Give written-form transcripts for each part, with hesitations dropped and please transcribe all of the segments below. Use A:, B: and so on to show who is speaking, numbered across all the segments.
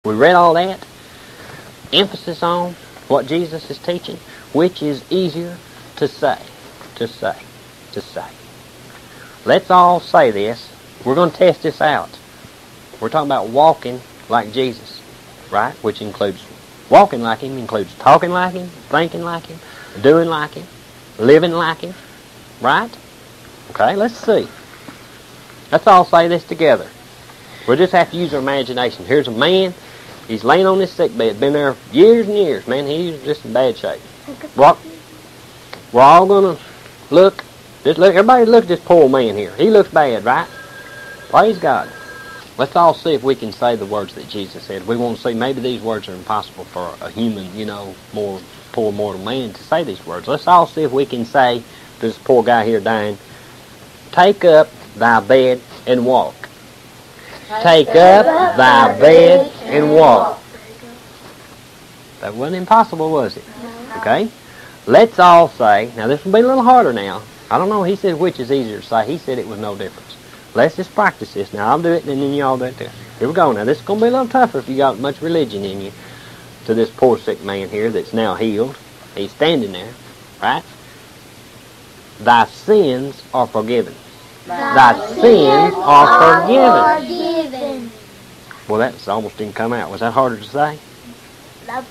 A: We read all that. Emphasis on what Jesus is teaching. Which is easier to say? To say. To say. Let's all say this. We're going to test this out. We're talking about walking like Jesus, right? Which includes walking like Him, includes talking like Him, thinking like Him, doing like Him, living like Him, right? Okay, let's see. Let's all say this together. We'll just have to use our imagination. Here's a man. He's laying on this sick bed. Been there years and years. Man, he's just in bad shape. We're all going to look. Just look. Everybody look at this poor man here. He looks bad, right? Praise God. Let's all see if we can say the words that Jesus said. We want to see maybe these words are impossible for a human, more poor mortal man to say these words. Let's all see if we can say to this poor guy here dying, take up thy bed and walk. Take up thy bed and walk. That wasn't impossible, was it? Okay? Let's all say, now this will be a little harder now. I don't know, he said which is easier to say. He said it was no difference. Let's just practice this. Now I'll do it and then you all do it too. Here we go. Now this is going to be a little tougher if you got much religion in you. To this poor sick man here that's now healed. He's standing there, right? Thy sins are forgiven. Thy sins are forgiven. Well, that almost didn't come out. Was that harder to say?
B: Nope.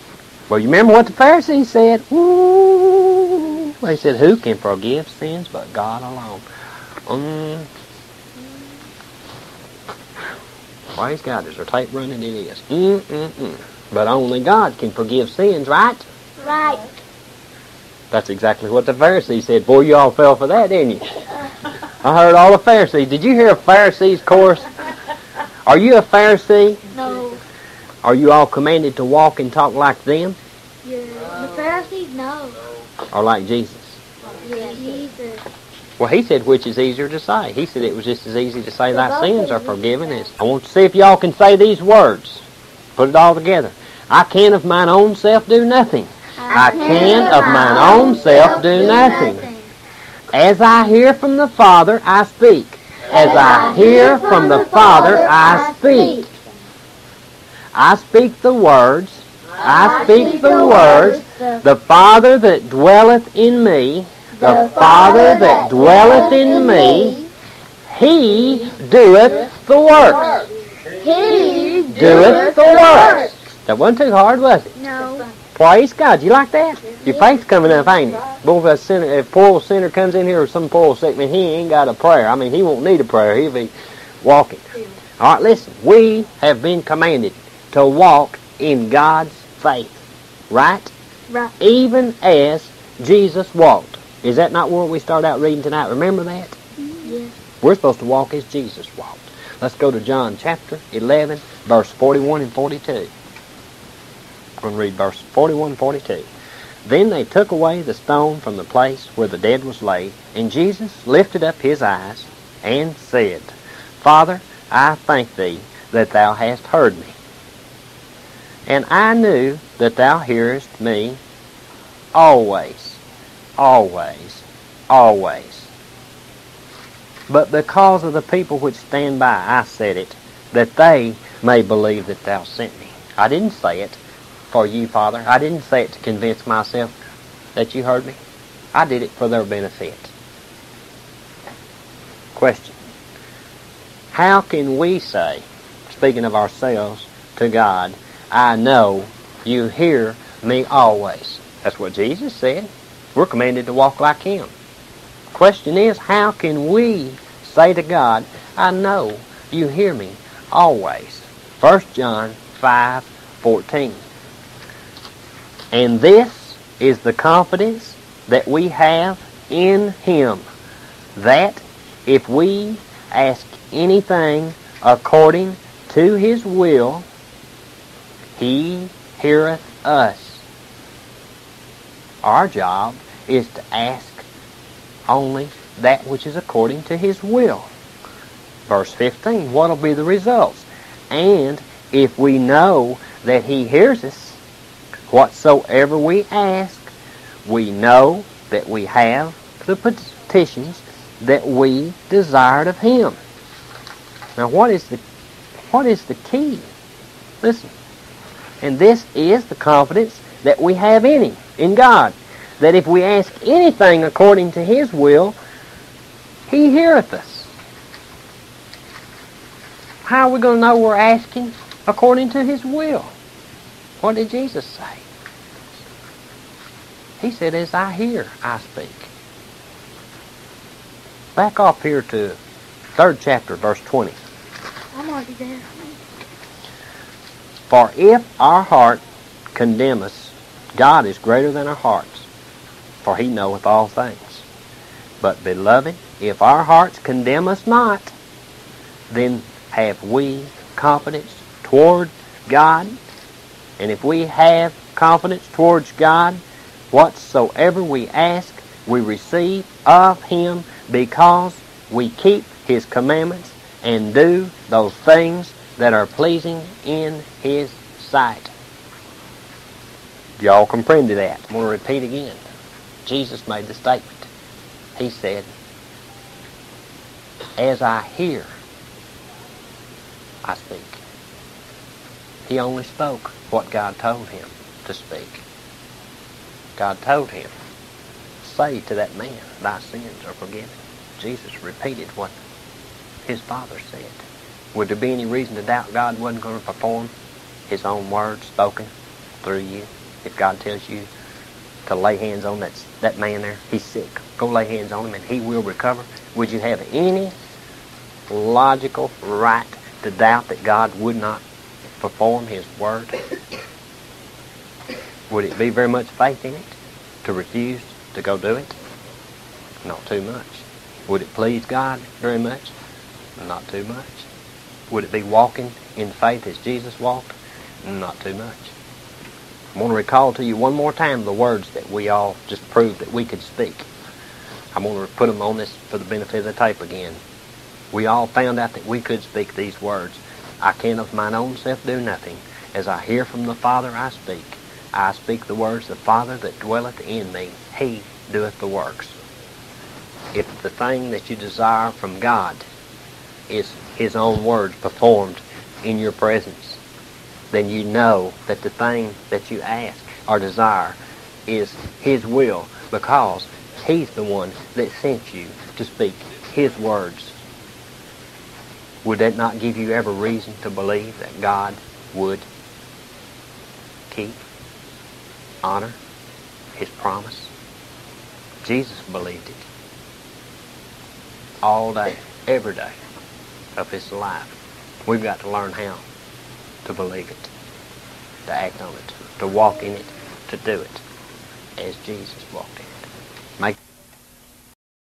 A: Well, you remember what the Pharisees said? Ooh. They said, who can forgive sins but God alone? Praise God, there's a tape running, it is. But only God can forgive sins, right?
B: Right.
A: That's exactly what the Pharisees said. Boy, you all fell for that, didn't you? I heard all the Pharisees. Did you hear a Pharisees course? Are you a Pharisee?
B: No.
A: Are you all commanded to walk and talk like them?
B: Yeah. The Pharisees, no.
A: Or like Jesus?
B: Yeah, Jesus.
A: Well, he said which is easier to say. He said it was just as easy to say thy sins are forgiven as... I want to see if y'all can say these words. Put it all together. I can of mine own self do nothing. I can of mine own self do nothing. As I hear from the Father, I speak. As I hear from the Father, I speak. I speak the words. I speak the words. The Father that dwelleth in me, the Father that dwelleth in me, He doeth the works.
B: He
A: Doeth the works. That wasn't too hard, was it?
B: No.
A: Praise God. You like that? Your faith's coming up, ain't it? Boy, if poor old sinner comes in here or some poor old sick man, he ain't got a prayer. I mean, he won't need a prayer. He'll be walking. All right, listen. We have been commanded to walk in God's faith. Right?
B: Right.
A: Even as Jesus walked. Is that not what we start out reading tonight? Remember that?
B: Yes.
A: We're supposed to walk as Jesus walked. Let's go to John chapter 11, verse 41 and 42. I'm going to read verse 41 and 42. Then they took away the stone from the place where the dead was laid, and Jesus lifted up his eyes and said, Father, I thank thee that thou hast heard me. And I knew that thou hearest me always, always, always. But because of the people which stand by, I said it, that they may believe that thou sent me. I didn't say it for you, Father. I didn't say it to convince myself that you heard me. I did it for their benefit. Question. How can we say, speaking of ourselves, to God, I know you hear me always? That's what Jesus said. We're commanded to walk like Him. Question is, how can we say to God, I know you hear me always? 1 John 5:14. And this is the confidence that we have in Him, that if we ask anything according to His will, He heareth us. Our job is to ask only that which is according to His will. Verse 15, what will be the results? And if we know that He hears us, whatsoever we ask, we know that we have the petitions that we desired of Him. Now what is the key? Listen, And this is the confidence that we have in Him, in God, that if we ask anything according to His will, He heareth us. How are we going to know we're asking according to His will? What did Jesus say? He said, as I hear, I speak. Back off here to 3rd chapter, verse 20.
B: I'm already there.
A: For if our heart condemn us, God is greater than our hearts, for He knoweth all things. But, beloved, if our hearts condemn us not, then have we confidence toward God. And if we have confidence towards God, whatsoever we ask, we receive of Him, because we keep His commandments and do those things that are pleasing in His sight. Y'all comprehend that? I'm going to repeat again. Jesus made the statement. He said, as I hear, I speak. He only spoke what God told him to speak. God told him, say to that man, thy sins are forgiven. Jesus repeated what his Father said. Would there be any reason to doubt God wasn't going to perform His own words spoken through you? If God tells you to lay hands on that man there, he's sick, go lay hands on him and he will recover, would you have any logical right to doubt that God would not perform His word? Would it be very much faith in it to refuse to go do it? Not too much. Would it please God very much? Not too much. Would it be walking in faith as Jesus walked? Not too much. I want to recall to you one more time the words that we all just proved that we could speak. I'm going to put them on this for the benefit of the tape again. We all found out that we could speak these words. I can of mine own self do nothing. As I hear from the Father I speak. I speak the words of the Father that dwelleth in me. He doeth the works. If the thing that you desire from God is His own words performed in your presence, then you know that the thing that you ask or desire is His will, because He's the one that sent you to speak His words. Would that not give you every reason to believe that God would keep, honor His promise? Jesus believed it all day, every day of His life. We've got to learn how to believe it, to act on it, to walk in it, to do it as Jesus walked in it. Make